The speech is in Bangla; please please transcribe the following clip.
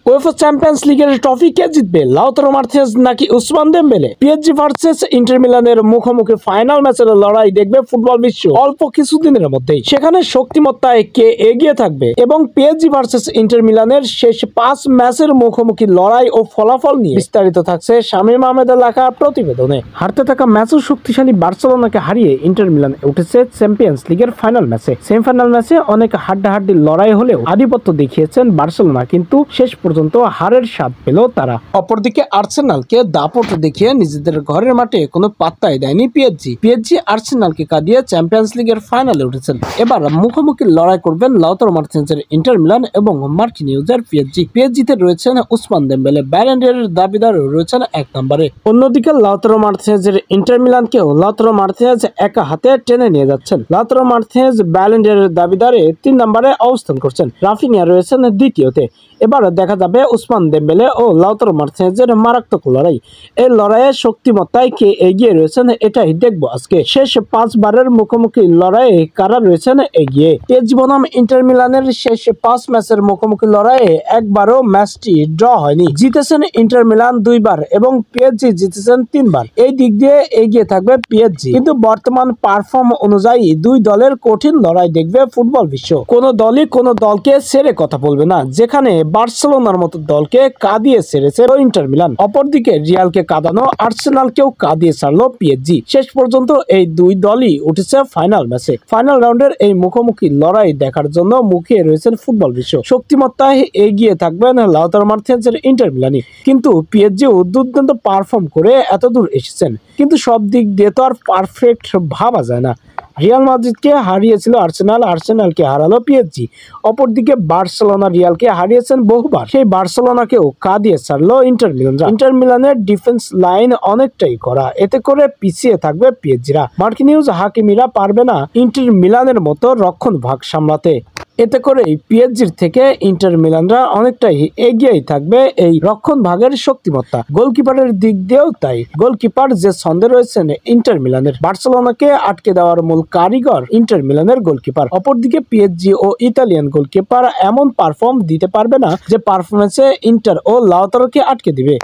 UEFA চ্যাম্পিয়ন্স লিগের ট্রফি কে জিতবে, লাউতারো মার্টিনেজ নাকি Ousmane Dembele? PSG versus Inter মিলানের মুখোমুখি ফাইনাল ম্যাচের লড়াই দেখবে ফুটবল বিশ্ব অল্প কিছুদিনের মধ্যেই। সেখানে শক্তিমত্তায় কে এগিয়ে থাকবে এবং পিএসজি ভার্সেস ইন্টার মিলানের শেষ 5 ম্যাচের মুখোমুখি লড়াই ও ফলাফল নিয়ে বিস্তারিত থাকছে শামীম আহমেদের লেখা প্রতিবেদনে। হারতে থাকা ম্যাচও শক্তিশালী বার্সেলোনাকে হারিয়ে ইন্টার মিলান উঠেছে চ্যাম্পিয়ন্স লিগের ফাইনাল ম্যাচে। সেমিফাইনাল ম্যাচে অনেক হাড্ডাহাড্ডি লড়াই হলেও আধিপত্য দেখিয়েছেন বার্সেলোনা, কিন্তু শেষ পর্যন্ত হারের স্বাদ পেল তারা। অপরদিকে আর্সেনালকে দাপট দেখিয়ে নিজেদের ঘরের মাঠে কোনো পাত্তাই দেয়নি পিএসজি আর্সেনালকে কাঁদিয়ে চ্যাম্পিয়ন্স লিগের ফাইনালে উঠেছেন। এবার মুখোমুখি লড়াই করবেন লাউতারো মার্টিনেজের ইন্টার মিলান এবং মার্কিনিউজের পিএসজিতে রয়েছেন উসমান দেমবেলে, ব্যালন ডি অরের দাবিদার রয়েছেন 1 নম্বরে। অন্যদিকে লাউতারো মার্টিনেজের ইন্টার মিলানকেও লাউতারো মার্টিনেজ একা হাতে টেনে নিয়ে যাচ্ছেন। লাউতারো মার্টিনেজ ব্যালন ডি অরের দাবিদারে 3 নম্বরে অবস্থান করছেন, রাফিনিয়া রয়েছেন দ্বিতীয়তে। এবার দেখা যাবে উসমান দেমবেলে ও লাউতারো মার্টিনেজের মারাত্মক লড়াই। এই লড়াইয়ে শক্তিমত্তায় কে এগিয়ে রয়েছেন এটাই দেখবো আজকে। শেষ 5 বারের মুখোমুখি লড়াইয়ে কারা রয়েছেন এগিয়ে। পিএসজি বনাম ইন্টার মিলানের শেষ 5 ম্যাচের মুখোমুখি লড়াইয়ে একবারও ম্যাচটি ড্র হয়নি। জিতেছেন ইন্টার মিলান 2 বার এবং পিএসজি জিতেছেন 3 বার। এই দিক দিয়ে এগিয়ে থাকবে পিএসজি, কিন্তু বর্তমান পারফর্ম অনুযায়ী দুই দলের কঠিন লড়াই দেখবে ফুটবল বিশ্ব। কোনো দলই কোনো দলকে ছেড়ে কথা বলবে না, যেখানে বার্সেলোনার মতো দলকে কাঁদিয়ে ছেড়েছে ইন্টার মিলান। অপরদিকে রিয়ালকে কাঁদানো আর্সেনালকেও কাঁদিয়ে ছাড়লো পিএসজি। শেষ পর্যন্ত এই দুই দলই উঠেছে ফাইনাল ম্যাচে। ফাইনাল রাউন্ডের এই মুখোমুখি লড়াই দেখার জন্য মুখিয়ে রয়েছেন ফুটবল বিশ্ব। শক্তিমত্তায় এগিয়ে থাকবেন লাউতারো মার্টিনেজের ইন্টার মিলানই, কিন্তু পিএসজিও দুর্দান্ত পারফর্ম করে এত দূর এসেছেন, কিন্তু সব দিক দিয়ে তো আর পারফেক্ট ভাবা যায় না। রিয়াল মাদ্রিদকে হারিয়েছিল আর্সেনালকে হারালো পিএসজি। অপরদিকে বার্সেলোনা রিয়ালকে হারিয়েছেন বহুবার, সেই বার্সেলোনাকেও কাঁদিয়ে ছাড়লো ইন্টার মিলানের ডিফেন্স লাইন অনেকটাই করা, এতে করে পিছিয়ে থাকবে পিএসজিরা। মার্কিনিউজ হাকিমিরা পারবে না ইন্টার মিলানের মতো রক্ষণ ভাগ সামলাতে। এতে করে পিএসজির থেকে ইন্টার মিলানরা অনেকটাই এগিয়েই থাকবে এই রক্ষণ ভাগের শক্তিমত্তা। গোলকিপারের দিক দিয়েও তাই। গোলকিপার যে ছন্দে রয়েছেন ইন্টার মিলানের, বার্সেলোনাকে আটকে দেওয়ার মূল কারিগর ইন্টার মিলানের গোলকিপার। অপরদিকে পিএসজি ও ইতালিয়ান গোলকিপার এমন পারফর্ম দিতে পারবে না যে পারফরমেন্সে ইন্টার ও লাউতারোকে আটকে দিবে।